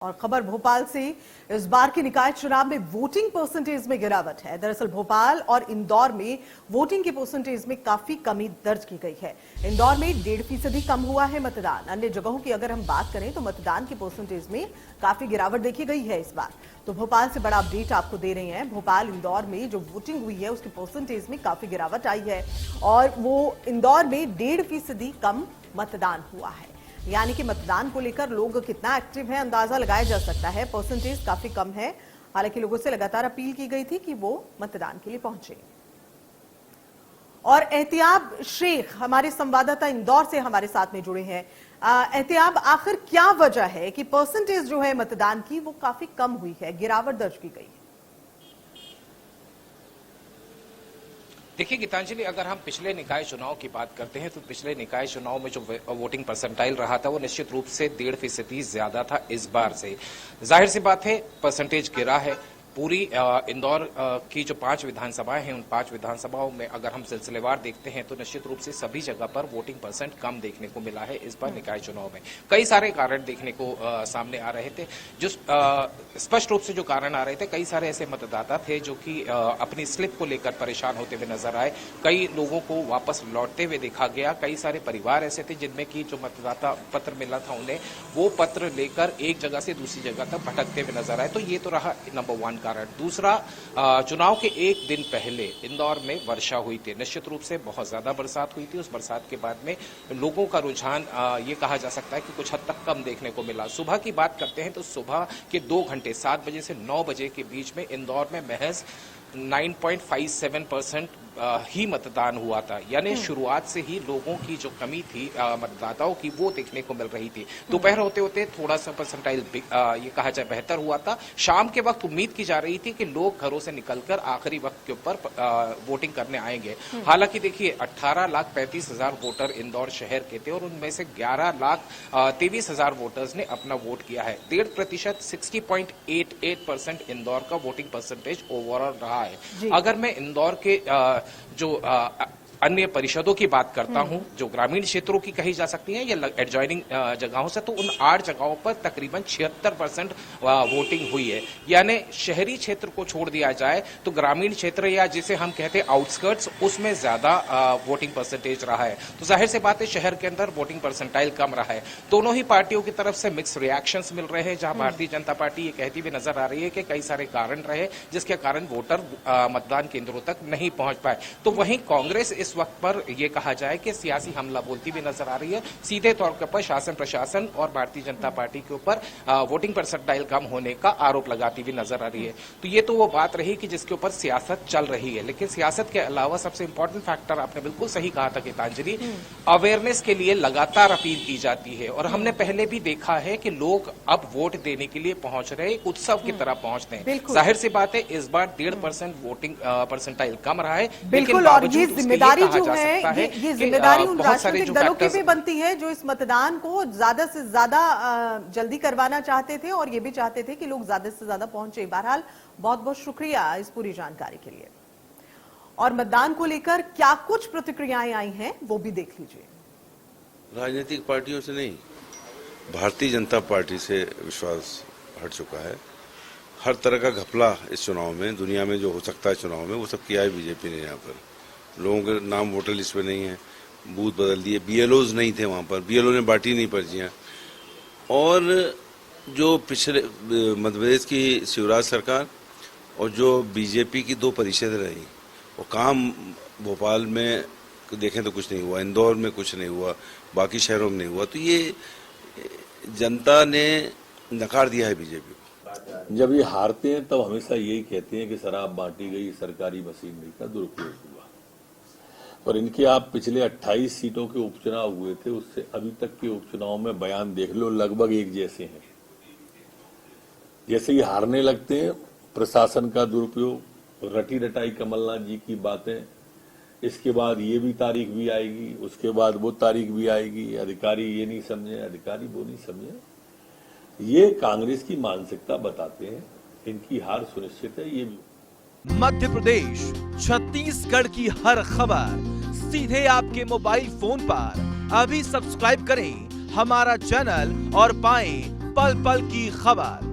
और खबर भोपाल से, इस बार के निकाय चुनाव में वोटिंग परसेंटेज में गिरावट है। दरअसल भोपाल और इंदौर में वोटिंग के परसेंटेज में काफी कमी दर्ज की गई है। इंदौर में 1.5% कम हुआ है मतदान। अन्य जगहों की अगर हम बात करें तो मतदान के परसेंटेज में काफी गिरावट देखी गई है इस बार। तो भोपाल से बड़ा अपडेट आपको दे रहे हैं। भोपाल इंदौर में जो वोटिंग हुई है उसके परसेंटेज में काफी गिरावट आई है और वो इंदौर में 1.5% कम मतदान हुआ है। यानी कि मतदान को लेकर लोग कितना एक्टिव है अंदाजा लगाया जा सकता है। परसेंटेज काफी कम है। हालांकि लोगों से लगातार अपील की गई थी कि वो मतदान के लिए पहुंचे। और एहतियाब शेख हमारे संवाददाता इंदौर से हमारे साथ में जुड़े हैं। एहतियाब, आखिर क्या वजह है कि परसेंटेज जो है मतदान की वो काफी कम हुई है, गिरावट दर्ज की गई है? देखिए गीतांजलि, अगर हम पिछले निकाय चुनाव की बात करते हैं तो पिछले निकाय चुनाव में जो वोटिंग परसेंटाइल रहा था वो निश्चित रूप से 1.5% ज्यादा था इस बार से। जाहिर सी बात है परसेंटेज गिरा है। पूरी इंदौर की जो 5 विधानसभाएं हैं उन 5 विधानसभाओं में अगर हम सिलसिलेवार देखते हैं तो निश्चित रूप से सभी जगह पर वोटिंग परसेंट कम देखने को मिला है इस बार निकाय चुनाव में। कई सारे कारण देखने को सामने आ रहे थे। जो स्पष्ट रूप से जो कारण आ रहे थे, कई सारे ऐसे मतदाता थे जो कि अपनी स्लिप को लेकर परेशान होते हुए नजर आए। कई लोगों को वापस लौटते हुए देखा गया। कई सारे परिवार ऐसे थे जिनमें कि जो मतदाता पत्र मिला था उन्हें वो पत्र लेकर एक जगह से दूसरी जगह तक भटकते हुए नजर आए। तो ये तो रहा नंबर 1 कारण। दूसरा, चुनाव के एक दिन पहले इंदौर में वर्षा हुई थी। निश्चित रूप से बहुत ज्यादा बरसात हुई थी। उस बरसात के बाद में लोगों का रुझान ये कहा जा सकता है कि कुछ हद तक कम देखने को मिला। सुबह की बात करते हैं तो सुबह के 2 घंटे 7 बजे से 9 बजे के बीच में इंदौर में महज 9.57% ही मतदान हुआ था। यानी शुरुआत से ही लोगों की जो कमी थी मतदाताओं की वो देखने को मिल रही थी। दोपहर होते होते थोड़ा सा परसेंटाइल ये कहा जाए बेहतर हुआ था। शाम के वक्त उम्मीद की जा रही थी कि लोग घरों से निकलकर आखिरी वक्त के ऊपर वोटिंग करने आएंगे। हालांकि देखिए 18,35,000 वोटर इंदौर शहर के थे और उनमें से 11,23,000 वोटर्स ने अपना वोट किया है। 1.5% 60.88% इंदौर का वोटिंग परसेंटेज ओवरऑल रहा है। अगर मैं इंदौर के जो अन्य परिषदों की बात करता हूं जो ग्रामीण क्षेत्रों की कही जा सकती हैं या एडजॉइनिंग जगहों से, तो उन 8 जगहों पर तकरीबन 76% वोटिंग हुई है। यानी शहरी क्षेत्र को छोड़ दिया जाए तो ग्रामीण क्षेत्र या जिसे हम कहते हैं आउटस्कर्ट्स, उसमें ज्यादा वोटिंग परसेंटेज रहा है। तो जाहिर सी बात है शहर के अंदर वोटिंग परसेंटाइल कम रहा है। दोनों ही पार्टियों की तरफ से मिक्स रिएक्शंस मिल रहे हैं। जहां भारतीय जनता पार्टी ये कहती हुई नजर आ रही है कि कई सारे कारण रहे जिसके कारण वोटर मतदान केंद्रों तक नहीं पहुंच पाए। तो वहीं कांग्रेस इस वक्त पर यह कहा जाए कि सियासी हमला बोलती हुई नजर आ रही है। सीधे तौर पर शासन प्रशासन और भारतीय जनता पार्टी के ऊपर वोटिंग परसेंटाइल कम होने का आरोप लगाती हुई नजर आ रही है। तो ये तो वो बात रही कि जिसके ऊपर सियासत चल रही है। लेकिन सियासत के अलावा सबसे इंपॉर्टेंट फैक्टर आपने बिल्कुल सही कहा था गीतांजलि, अवेयरनेस के लिए लगातार अपील की जाती है। और हमने पहले भी देखा है कि लोग अब वोट देने के लिए पहुंच रहे, उत्सव की तरह पहुंचते हैं। जाहिर सी बात है इस बार 1.5% वोटिंग परसेंटाइल कम रहा है। बिल्कुल, और ये जिम्मेदारी जो है ये जिम्मेदारी उन राजनीतिक दलों की भी बनती है जो इस मतदान को ज्यादा से ज्यादा जल्दी करवाना चाहते थे और ये भी चाहते थे कि लोग ज्यादा से ज्यादा पहुंचे। बहरहाल बहुत बहुत शुक्रिया इस पूरी जानकारी के लिए। और मतदान को लेकर क्या कुछ प्रतिक्रियाएं आई हैं वो भी देख लीजिए। राजनीतिक पार्टियों से नहीं, भारतीय जनता पार्टी से विश्वास हट चुका है। हर तरह का घपला इस चुनाव में, दुनिया में जो हो सकता है चुनाव में, वो सब किया है बीजेपी ने। यहाँ पर लोगों के नाम वोटर लिस्ट में नहीं है, बूथ बदल दिए, बीएलओज नहीं थे वहाँ पर, बीएलओ ने बांटी नहीं पर्चियाँ। और जो पिछले मध्य प्रदेश की शिवराज सरकार और जो बीजेपी की 2 परिषद रही, वो काम भोपाल में देखें तो कुछ नहीं हुआ, इंदौर में कुछ नहीं हुआ, बाकी शहरों में नहीं हुआ। तो ये जनता ने नकार दिया है बीजेपी को। जब ये हारते हैं तब हमेशा यही कहते हैं कि शराब बांटी गई, सरकारी मशीनरी का दुरुपयोग हुआ। और इनके आप पिछले 28 सीटों के उपचुनाव हुए थे, उससे अभी तक के उपचुनाव में बयान देख लो, लगभग एक जैसे हैं। जैसे ही हारने लगते हैं, प्रशासन का दुरुपयोग, रटी रटाई कमलनाथ जी की बातें, इसके बाद ये भी तारीख भी आएगी, उसके बाद वो तारीख भी आएगी, अधिकारी ये नहीं समझे, अधिकारी वो नहीं समझे। ये कांग्रेस की मानसिकता बताते हैं। इनकी हार सुनिश्चित है। ये मध्य प्रदेश, छत्तीसगढ़ की हर खबर सीधे आपके मोबाइल फोन पर। अभी सब्सक्राइब करें हमारा चैनल और पाएं पल पल की खबर।